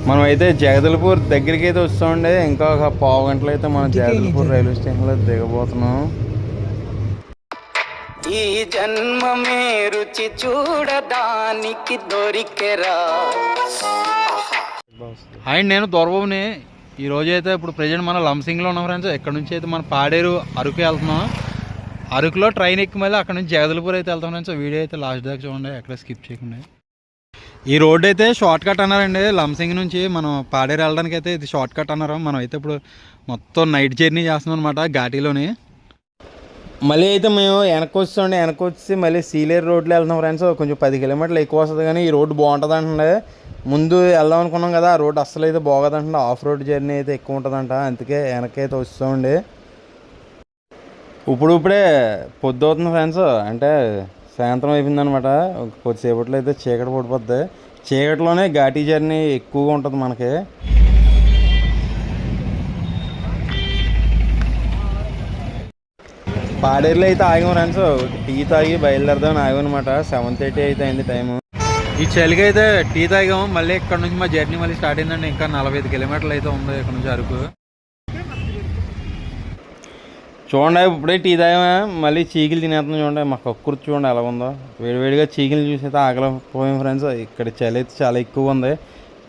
మనమైతే జగదల్పూర్ దగ్గరికి అయితే వస్తామండి. ఇంకా ఒక పావు గంటలో అయితే మనం జగదల్పూర్ రైల్వే స్టేషన్లో దిగబోతున్నాం. ఈ జన్మమే రుచి చూడడానికి దొరికెరా. అండ్ నేను దొరబాబుని. ఈరోజు అయితే ఇప్పుడు ప్రజెంట్ మన లంసింగ్లో ఉన్నాం ఫ్రెండ్స్. ఇక్కడ నుంచి అయితే మనం పాడేరు అరకు వెళ్తున్నాం. అరకులో ట్రైన్ ఎక్కి మళ్ళీ అక్కడ నుంచి జగదల్పూర్ అయితే వెళ్తాం ఫ్రెండ్స్. వీడియో అయితే లాస్ట్ దాకా చూడండి, ఎక్కడ స్కిప్ చేయకుండా. ఈ రోడ్ అయితే షార్ట్ కట్ అన్నారండి. లంసింగ్ నుంచి మనం పాడేరు వెళ్ళడానికి అయితే ఇది షార్ట్ కట్ అన్నారు. మనం అయితే ఇప్పుడు మొత్తం నైట్ జర్నీ చేస్తున్నాం అనమాట ఘాటీలోని. మళ్ళీ అయితే మేము వెనక్కి వచ్చి మళ్ళీ సీలేరు రోడ్లో వెళ్తున్నాం ఫ్రెండ్స్. కొంచెం 10 కిలోమీటర్లు ఎక్కువ వస్తుంది, కానీ ఈ రోడ్డు బాగుంటుంది అంటుండే. ముందు వెళ్దాం అనుకున్నాం కదా, ఆ రోడ్ అస్సలు అయితే బాగోదంట. ఆఫ్ రోడ్ జర్నీ అయితే ఎక్కువ ఉంటుందంట, అందుకే వెనక్కి అయితే వస్తామండి. ఇప్పుడే పొద్దు అవుతుంది ఫ్రెండ్స్, అంటే సాయంత్రం అయిపోయిందనమాట. కొద్దిసేపట్లో అయితే చీకటి పడిపోద్ది. చీకటిలోనే ఘాటీ జర్నీ ఎక్కువగా ఉంటుంది మనకి. పాడేరులో అయితే ఆగాం ఫ్రెండ్స్. టీ తాగి బయలుదేరదామని ఆగాం అనమాట. 7:30 అయితే అయింది టైము. ఈ చలికి అయితే టీ తాగాము. మళ్ళీ ఇక్కడ నుంచి మా జర్నీ మళ్ళీ స్టార్ట్ అయిందండి. ఇంకా 45 కిలోమీటర్లు అయితే ఉంది ఇక్కడ నుంచి అరకు. చూడండి, ఇప్పుడే టీ తాగామా, మళ్ళీ చీకిలు తినేస్తున్నాం. చూడండి మా కక్కుర్తి చూడండి ఎలా ఉందో. వేడివేడిగా చీకిలు చూసి అయితే ఆగలేకపోయాం ఫ్రెండ్స్. ఇక్కడ చలి అయితే చాలా ఎక్కువ ఉంది.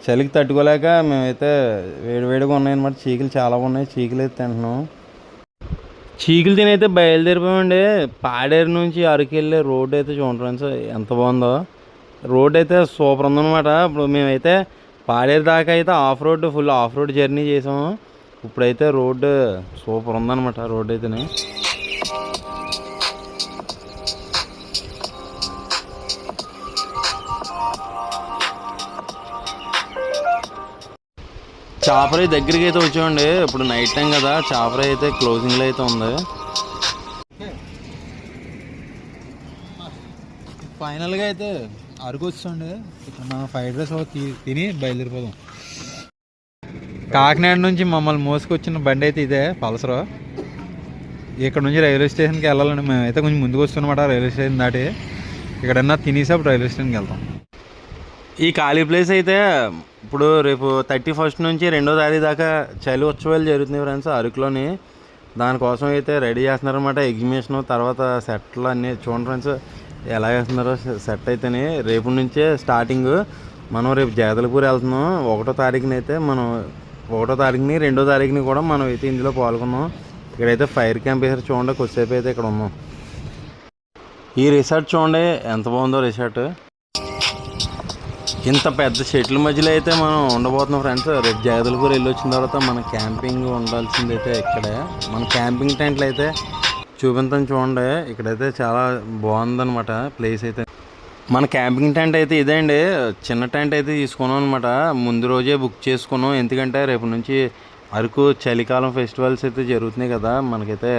చలికి తట్టుకోలేక మేమైతే వేడివేడిగా ఉన్నాయన్నమాట. చీకిలు చాలా ఉన్నాయి, చీకిలు అయితే తింటున్నాం. చీకులు తినైతే బయలుదేరిపోయామండి. పాడేరు నుంచి అరకు వెళ్ళే రోడ్ అయితే చూడండి ఫ్రెండ్స్ ఎంత బాగుందో. రోడ్ అయితే సూపర్ ఉందన్నమాట. ఇప్పుడు మేమైతే పాడేరు దాకా అయితే ఫుల్ ఆఫ్ రోడ్ జర్నీ చేసాము. ఇప్పుడైతే రోడ్డు సూపర్ ఉందన్నమాట. రోడ్ అయితేనే చాపరాయి దగ్గరికి అయితే వచ్చామండి. ఇప్పుడు నైట్ టైం కదా, చాపరాయి అయితే క్లోజింగ్లో అయితే ఉంది. ఫైనల్గా అయితే అరకు వచ్చండి. ఇక్కడ మనం ఫ్రైడ్ రైస్ తిని బయలుదేరిపోదాం. కాకినాడ నుంచి మమ్మల్ని మోసుకొచ్చిన బండి అయితే ఇదే పల్సర్. ఇక్కడ నుంచి రైల్వే స్టేషన్కి వెళ్ళాలండి. మేమైతే కొంచెం ముందుకు వస్తున్నమాట. రైల్వే స్టేషన్ దాటి ఇక్కడన్నా తినేసి అప్పుడు రైల్వే స్టేషన్కి వెళ్తాం. ఈ ఖాళీ ప్లేస్ అయితే ఇప్పుడు రేపు 31 నుంచి 2వ తారీఖు దాకా చలి ఉత్సవాలు జరుగుతున్నాయి ఫ్రెండ్స్ అరకులోని. దానికోసం అయితే రెడీ చేస్తున్నారనమాట. ఎగ్జిబిషన్ తర్వాత సెట్లు అన్నీ చూడండి ఫ్రెండ్స్ ఎలా వేస్తున్నారో. సెట్ అయితేనే రేపు నుంచే స్టార్టింగ్. మనం రేపు జగదల్పూర్ వెళ్తున్నాం 1వ తారీఖున. అయితే మనం 1వ తారీఖుని 2వ తారీఖుని కూడా మనం అయితే ఇందులో పాల్గొన్నాం. ఇక్కడైతే ఫైర్ క్యాంప్ వేసారు చూడండి. కొద్దిసేపు అయితే ఇక్కడ ఉన్నాం. ఈ రిసార్ట్ చూడండి ఎంత బాగుందో. రిసార్ట్ ఇంత పెద్ద చెట్ల మధ్యలో అయితే మనం ఉండబోతున్నాం ఫ్రెండ్స్. రేపు జగదల్పూర్ వెళ్ళి వచ్చిన తర్వాత మన క్యాంపింగ్ ఉండాల్సింది అయితే ఇక్కడే. మన క్యాంపింగ్ టెంట్లు అయితే చూపించాను చూడండి. ఇక్కడైతే చాలా బాగుందన్నమాట ప్లేస్ అయితే. మన క్యాంపింగ్ టెంట్ అయితే ఇదే అండి. చిన్న టెంట్ అయితే తీసుకున్నాం అనమాట. ముందు రోజే బుక్ చేసుకున్నాం. ఎందుకంటే రేపు నుంచి అరకు చలికాలం ఫెస్టివల్స్ అయితే జరుగుతున్నాయి కదా, మనకైతే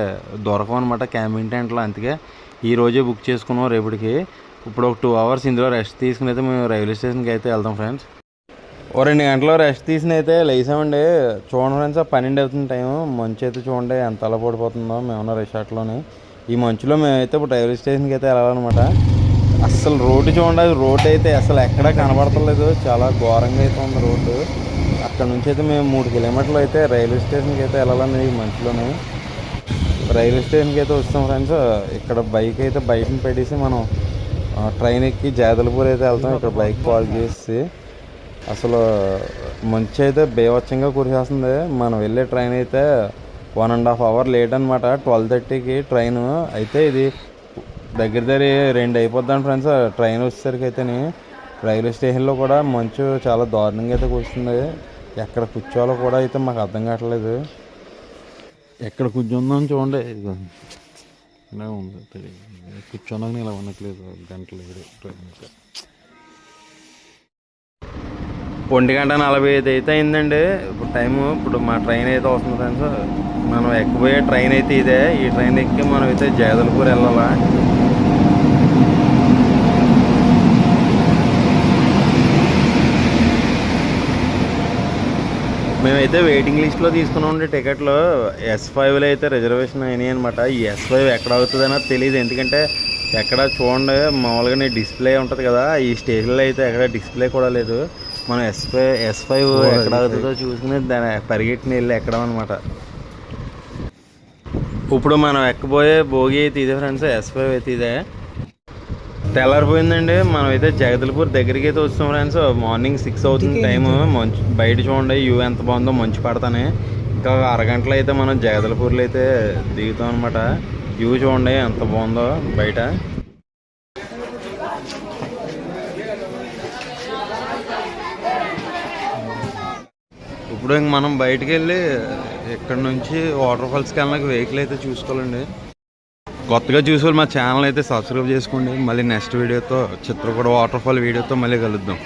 దొరకవు అనమాట క్యాంపింగ్ టెంట్లో. అందుకే ఈరోజే బుక్ చేసుకున్నాం రేపటికి. ఇప్పుడు ఒక 2 అవర్స్ ఇందులో రెస్ట్ తీసుకుని అయితే మేము రైల్వే స్టేషన్కి అయితే వెళ్తాం ఫ్రెండ్స్. 2 గంటలో రెస్ట్ తీసుకుని అయితే లేసామండి. చూడండి ఫ్రెండ్స్ 12 అవుతుంది టైం. మంచు అయితే చూడండి ఎంత అలా పడిపోతుందో. మేమున్న రిసార్ట్లోని ఈ మంచులో మేమైతే ఇప్పుడు రైల్వే స్టేషన్కి అయితే వెళ్ళాలన్నమాట. అస్సలు రోడ్డు చూడండి, రోడ్డు అయితే అసలు ఎక్కడా కనబడతలేదు. చాలా ఘోరంగా అయితే ఉంది రోడ్డు. అక్కడ నుంచి అయితే మేము 3 కిలోమీటర్లు అయితే రైల్వే స్టేషన్కి అయితే వెళ్ళాలని ఈ మంచులోనే. రైల్వే స్టేషన్కి అయితే వస్తాం ఫ్రెండ్స్. ఇక్కడ బైక్ అయితే బయటని పెట్టేసి మనం ట్రైన్ ఎక్కి జగదల్పూర్ అయితే వెళ్తాం. ఇక్కడ బైక్ పార్క్ చేసి అసలు మంచి అయితే బేవచ్చంగా కురిసేస్తుంది. మనం వెళ్ళే ట్రైన్ అయితే 1.5 అవర్ లేట్ అనమాట. 12:30కి ట్రైన్ అయితే. ఇది దగ్గర 2 అయిపోద్దాం ఫ్రెండ్స్ ట్రైన్ వచ్చేసరికి అయితేనే. రైల్వే స్టేషన్లో కూడా మంచు చాలా దారుణంగా అయితే కూర్చుంది. ఎక్కడ కూర్చోవాలో కూడా అయితే మాకు అర్థం కావట్లేదు. ఎక్కడ కూర్చుందాం చూడండి ఇలా ఉంది. కూర్చోడానికి ఇలా ఉండట్లేదు. గంటలు 1:45 అయితే అయిందండి ఇప్పుడు టైము. ఇప్పుడు మా ట్రైన్ అయితే వస్తుంది ఫ్రెండ్స్. మనం ఎక్కబోయే ట్రైన్ అయితే ఇదే. ఈ ట్రైన్ ఎక్కి మనం అయితే జగదల్పూర్ వెళ్ళాలా. మేమైతే వెయిటింగ్ లిస్ట్లో తీసుకున్నాం టికెట్లు. S5లో అయితే రిజర్వేషన్ అయినాయి అనమాట. ఈ S5 ఎక్కడ అవుతుందనో తెలియదు. ఎందుకంటే ఎక్కడ చూడండి మామూలుగా డిస్ప్లే ఉంటుంది కదా, ఈ స్టేషన్లో అయితే ఎక్కడ డిస్ప్లే కూడా లేదు. మనం S5 ఎక్కడ అవుతుందో చూసుకుని దాని పరిగెట్టిన వెళ్ళి ఎక్కడం అనమాట. ఇప్పుడు మనం ఎక్కబోయే భోగి అయితే ఇదే ఫ్రెండ్స్, S5 అయితే ఇదే. తెల్లారిపోయిందండి, మనం అయితే జగదల్పూర్ దగ్గరికి అయితే వస్తాం ఫ్రెండ్స్. మార్నింగ్ 6 అవుతుంది టైము. మంచు బయట చూడండి, వ్యూ ఎంత బాగుందో, మంచు పడతానే. ఇంకా అరగంటలో అయితే మనం జగదల్పూర్లో అయితే దిగుతాం అనమాట. వ్యూ చూడండి ఎంత బాగుందో బయట. ఇప్పుడు ఇంక మనం బయటికి వెళ్ళి ఇక్కడ నుంచి వాటర్ ఫాల్స్కి వెళ్ళడానికి వెహికల్ అయితే చూసుకోవాలండి. కొత్తగా చూసుకోవాలి మా ఛానల్ అయితే సబ్స్క్రైబ్ చేసుకోండి. మళ్ళీ నెక్స్ట్ వీడియోతో చిత్రకూడ వాటర్ ఫాల్ వీడియోతో మళ్ళీ కలుద్దాం.